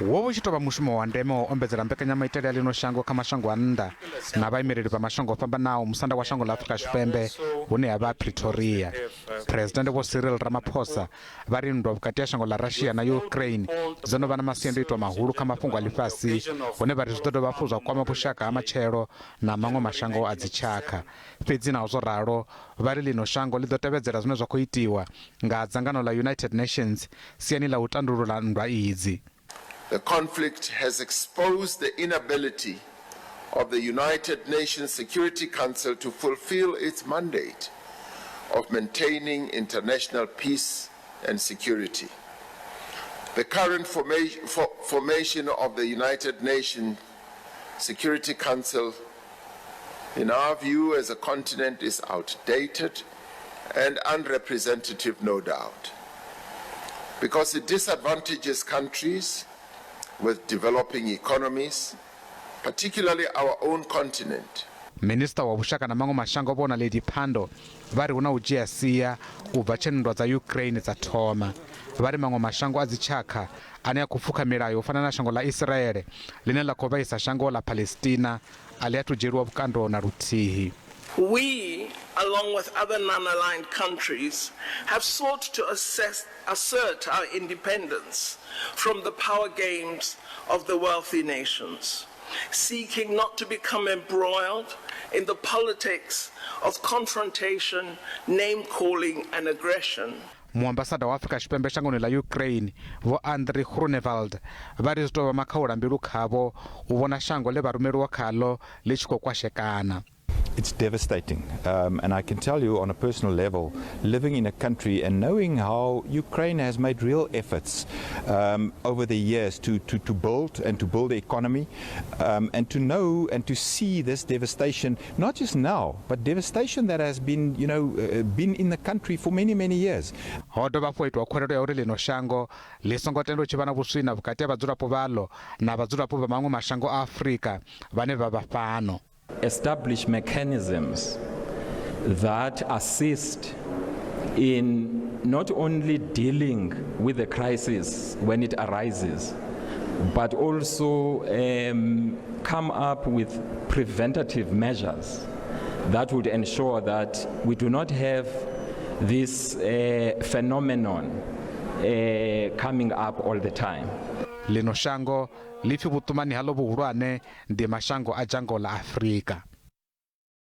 wo vhu tshi tovha mushumo wa ndeme o ombedzela mbekanyamaitele ya lino shango kha mashango a nnḓa na vhaimeleli vha mashango o fhambanaho musanda wa shango la Afrika Tshipembe hune ya vha Pretoria. Presidennde Vho-Cyril Ramaphosa vha ri nndwa vhukati ha shango la Russia na Ukraine dzo no vha na masiandoitwa mahulu kha mafhungo a lifhasi hune vha ri zwi ḓo dovha hafhu zwa kwama vhushaka ha matshelo na maṅwe mashango a dzitshakha. Fhedzi naho zwo ralo vha ri lino shango ḽi ḓo tevhedzela zwine zwa khou itiwa nga dzangano la United Nations siani ḽa u tandulula nndwa idzi. The conflict has exposed the inability of the United Nations Security Council to fulfill its mandate of maintaining international peace and security. The current formation of the United Nations Security Council, in our view as a continent, is outdated and unrepresentative, no doubt, because it disadvantages countries with developing economies, particularly our own continent. Minister wa vhushaka na maṅwe mashango vhona Lady Phando vha ri hu na u dzhia sia u bva tshe nndwa dza Ukraine dza thoma. Vha ri maṅwe mashango a dzitshakha ane a khou pfukha milayo u fana na shango la Israel line ḽa khou vhaisa shango la Palestina a ḽi athu dzhieliwa vhukando na luthihi. We, along with other non-aligned countries, have sought to assert our independence from the power games of the wealthy nations, seeking not to become embroiled in the politics of confrontation, name-calling and aggression. Muambasada wa Afrika Tshipembe shangoni la Ukraine Vho Andriy Grunewald vha ri zwi tou vha makhaula mbilu khavho u vhona shango ḽe vha rumeliwa khaḽo ḽi tshi khou kwashekana. It's devastating, and I can tell you on a personal level, living in a country and knowing how Ukraine has made real efforts over the years to build the economy, and to know and to see this devastation, not just now, but devastation that has been, been in the country for many, many years. Ho dovha hafhu itwa khwelelo ya uri lino shango ḽi songo tenda u tshi vha na vhuswina vhukati ha vhadzulapo vhaḽo na vhadzulapo vha maṅwe mashango a Afrika vhane vha vha fhano. Establish mechanisms that assist in not only dealing with the crisis when it arises, but also come up with preventative measures that would ensure that we do not have this phenomenon coming up all the time. Lino shango lipfi vhutumani haḽo vhuhulwane ndi mashango a dzhango la Afrika.